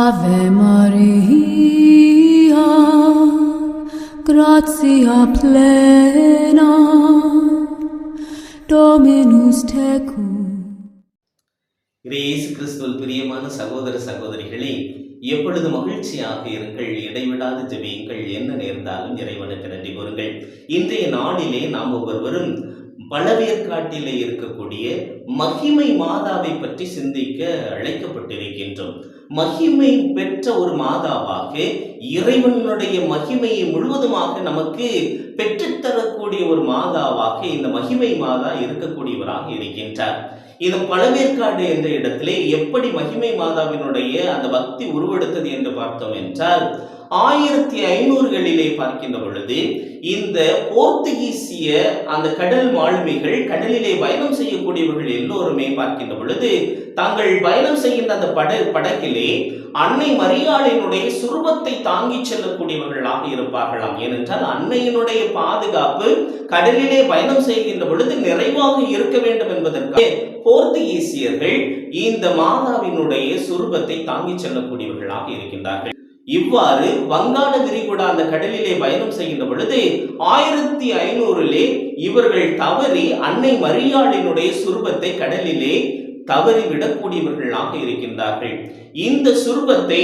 Ave Maria, gratia plena, Dominus tecum. இயேசு கிறிஸ்துவில் பிரியமான சகோதர சகோதரிகளே, எப்பொழுது மகிழ்ச்சியாக இருங்கள், இடைவிடாது ஜெபியுங்கள், என்ன நேர்ந்தாலும் இறைவனுக்கு நன்றி கூறுங்கள். இன்றைய நாளிலே நாம் ஒவ்வொருவரும் பழவேற்காட்டிலே இருக்கக்கூடிய மகிமை மாதாவை பற்றி சிந்திக்க அழைக்கப்பட்டிருக்கின்றோம். மகிமை பெற்ற ஒரு மாதாவாக, இறைவனுடைய மகிமையை முழுவதுமாக நமக்கு பெற்றுத்தரக்கூடிய ஒரு மாதாவாக இந்த மகிமை மாதா இருக்கக்கூடியவராக இருக்கின்றார். இந்த பழவேற்காடு என்ற இடத்திலே எப்படி மகிமை மாதாவினுடைய அந்த பக்தி உருவெடுத்தது என்று பார்த்தோம் என்றால், 1500களிலே பார்க்கின்ற பொழுது இந்த போர்த்துகீசிய அந்த கடல் மாலுமிகள், கடலிலே பயணம் செய்யக்கூடியவர்கள் எல்லோருமே பார்க்கின்ற பொழுது தாங்கள் பயணம் செய்கின்ற அந்த படகிலே அன்னை மரியாளினுடைய சுரூபத்தை தாங்கி செல்லக்கூடியவர்களாக இருப்பார்களாம். ஏனென்றால் அன்னையினுடைய பாதுகாப்பு கடலிலே பயணம் செய்கின்ற பொழுது நிறைவாக இருக்க வேண்டும் என்பதற்காக போர்த்துகீசியர்கள் இந்த மாதாவினுடைய சுரூபத்தை தாங்கி செல்லக்கூடியவர்களாக இருக்கின்றார்கள். இவ்வாறு வங்காள விரிகுடா அந்த கடலிலே பயணம் செய்கின்ற பொழுது 1500லே இவர்கள் தவறி அன்னை மரியாளினுடைய சுரூபத்தை கடலிலே தவறிவிடக்கூடியவர்களாக இருக்கின்றார்கள். இந்த சுரூபத்தை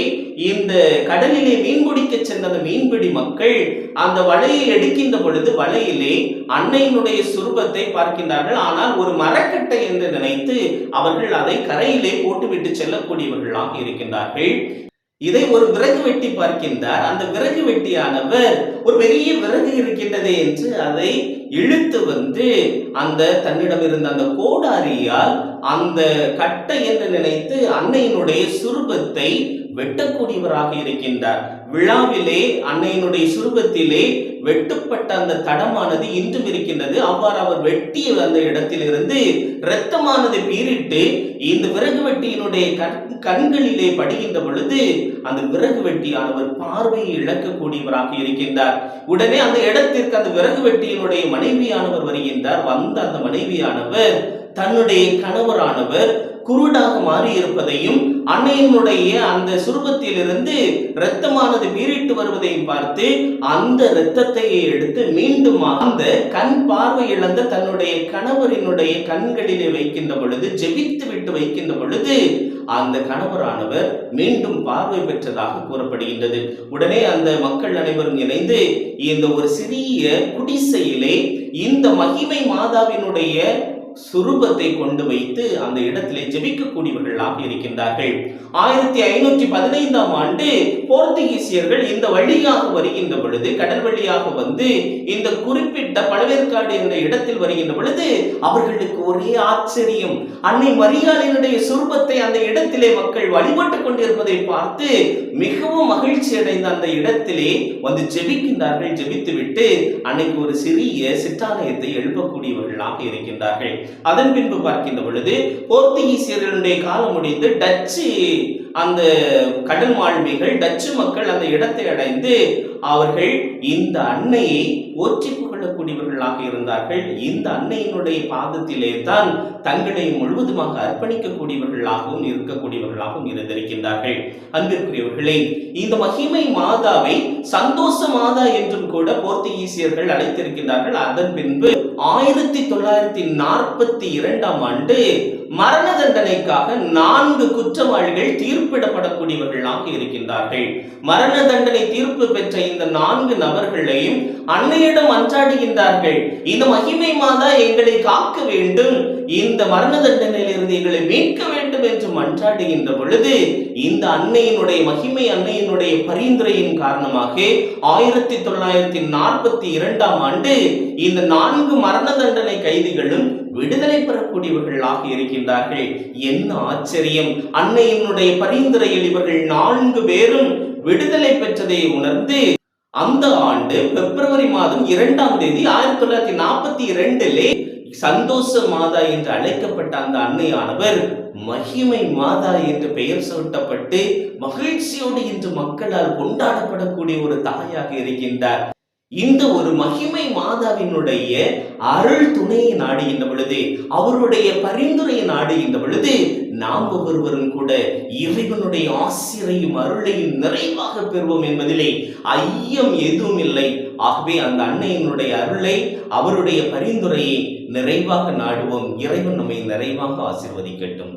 இந்த கடலிலே மீன்பிடிக்க சென்ற மீன்பிடி மக்கள் அந்த வலையை எடுக்கின்ற பொழுது வலையிலே அன்னையினுடைய சுரூபத்தை பார்க்கின்றார்கள். ஆனால் ஒரு மரக்கட்டை என்று நினைத்து அவர்கள் அதை கரையிலே போட்டுவிட்டு செல்லக்கூடியவர்களாக இருக்கின்றார்கள். இதை ஒரு விறகு வெட்டி பார்க்கின்றார். அந்த விறகு வெட்டியானவர் ஒரு பெரிய விறகு இருக்கின்றது என்று அதை இழுத்து வந்து அந்த தன்னிடம் இருந்த அந்த கோடாரியால் அந்த கட்டை என்று நினைத்து அன்னையினுடைய சுரூபத்தை வெட்டக்கூடியவராக இருக்கின்றார். விழாவிலே அன்னையினுடைய சுரூபத்திலே வெட்டுப்பட்ட அந்த தடமானது இன்றும் இருக்கின்றது. அவ்வாறு அவர் வெட்டிய அந்த இடத்திலிருந்து இரத்தமானது பீரிட்டு இந்த விறகு வெட்டியினுடைய கண்களிலே படுகின்ற பொழுது அந்த விறகு வெட்டியானவர் பார்வையை இழக்கக்கூடியவராக இருக்கின்றார். உடனே அந்த இடத்திற்கு அந்த விறகு வெட்டியினுடைய மனைவியானவர் வருகின்றார். வந்த அந்த மனைவியானவர் தன்னுடைய கணவரானவர் குருடாக மாறி இருப்பதையும் அன்னையினுடைய அந்த சுரூபத்திலிருந்து இரத்தமானது பீரிட்டு வருவதையும் பார்த்து அந்த இரத்தத்தை எடுத்து மீண்டும் அந்த கண் பார்வை இழந்த தன்னுடைய கணவரினுடைய கண்களிலே வைக்கின்ற பொழுது, ஜெபித்து விட்டு வைக்கின்ற பொழுது அந்த கணவரானவர் மீண்டும் பார்வை பெற்றதாக கூறப்படுகின்றது. உடனே அந்த மக்கள் அனைவரும் இணைந்து இந்த ஒரு சிறிய குடிசையிலே இந்த மகிமை மாதாவினுடைய சுரூபத்தை கொண்டு வைத்து அந்த இடத்திலே ஜெபிக்கக்கூடியவர்களாக இருக்கின்றார்கள். 1515ஆம் ஆண்டு போர்த்துகீசியர்கள் இந்த வழியாக வருகின்ற பொழுது, கடல் வழியாக வந்து இந்த குறிப்பிட்ட பழவேற்காடு என்ற இடத்தில் வருகின்ற பொழுது அவர்களுக்கு ஒரே ஆச்சரியம். அன்னை மரியாளினுடைய சுரூபத்தை அந்த இடத்திலே மக்கள் வழிபட்டுக் கொண்டிருப்பதை பார்த்து மிகவும் மகிழ்ச்சி அடைந்த அந்த இடத்திலே வந்து ஜெபிக்கின்றார்கள். ஜெபித்துவிட்டு அன்னைக்கு ஒரு சிறிய சிற்றாலயத்தை எழுப்பக்கூடியவர்களாக இருக்கின்றார்கள். அதன் பின்பு பார்க்கின்ற பொழுது போர்த்துகீசியர்களுடைய காலம் முடிந்து டச்சு அந்த கடல் மாலுமிகள், டச்சு மக்கள் அந்த இடத்தை அடைந்து அவர்கள் இந்த அன்னையை போற்றி புகழக்கூடியவர்களாக இருந்தார்கள். இந்த அன்னையினுடைய பாதத்திலே தான் தங்களை முழுவதுமாக அர்ப்பணிக்கக்கூடியவர்களாகவும் இருக்கக்கூடியவர்களாகவும் இருந்திருக்கின்றார்கள். அன்பிற்குரியவர்களே, இந்த மகிமை மாதாவை சந்தோஷ மாதா என்றும் கூட போர்த்துகீசியர்கள் அழைத்திருக்கின்றார்கள். அதன் பின்பு 1942ஆம் ஆண்டு மரண தண்டனைக்காக 4 குற்றவாளிகள் தீர்ப்பிடப்படக்கூடியவர்களாக இருக்கின்றார்கள். மரண தண்டனை தீர்ப்பு பெற்ற இந்த 4 நபர்களையும் அன்னையிடம் அன்றாடுகின்றார்கள். இந்த மகிமை மாதா எங்களை காக்க வேண்டும், இந்த மரண தண்டனையிலிருந்து எங்களை மீட்க வேண்டும் என்று மன்றாடுகின்ற பொழுது இந்த அன்னையினுடைய மகிமை அன்னையினுடைய பரிந்துரையின் காரணமாக 1942ஆம் ஆண்டு இந்த 4 மரண தண்டனை கைதிகளும் விடுதலை பெறக்கூடியவர்களாக இருக்கின்றார்கள். என்ன ஆச்சரியம்! அன்னையினுடைய பரிந்துரையில் இவர்கள் 4 பேரும் விடுதலை பெற்றதை உணர்ந்து அந்த ஆண்டு பிப்ரவரி மாதம் 2ஆம் தேதி 1942லே சந்தோஷ மாதா என்று அழைக்கப்பட்ட அந்த அன்னையானவர் மகிமை மாதா என்று பெயர் சூட்டப்பட்டு மகிழ்ச்சியோடு இன்று மக்களால் கொண்டாடப்படக்கூடிய ஒரு தாயாக இருக்கின்றார். இந்த ஒரு மகிமை மாதாவினுடைய அருள் துணையை நாடுகின்ற பொழுது, அவருடைய பரிந்துரையை நாடுகின்ற பொழுது, நாம் ஒவ்வொருவரும் கூட இறைவனுடைய ஆசிரையும் அருளையும் நிறைவாக பெறுவோம் என்பதிலே ஐயம் எதுவும் இல்லை. ஆகவே அந்த அன்னையினுடைய அருளை, அவருடைய பரிந்துரையை நிறைவாக நாடுவோம். இறைவன் நம்மை நிறைவாக ஆசீர்வதிக்கட்டும்.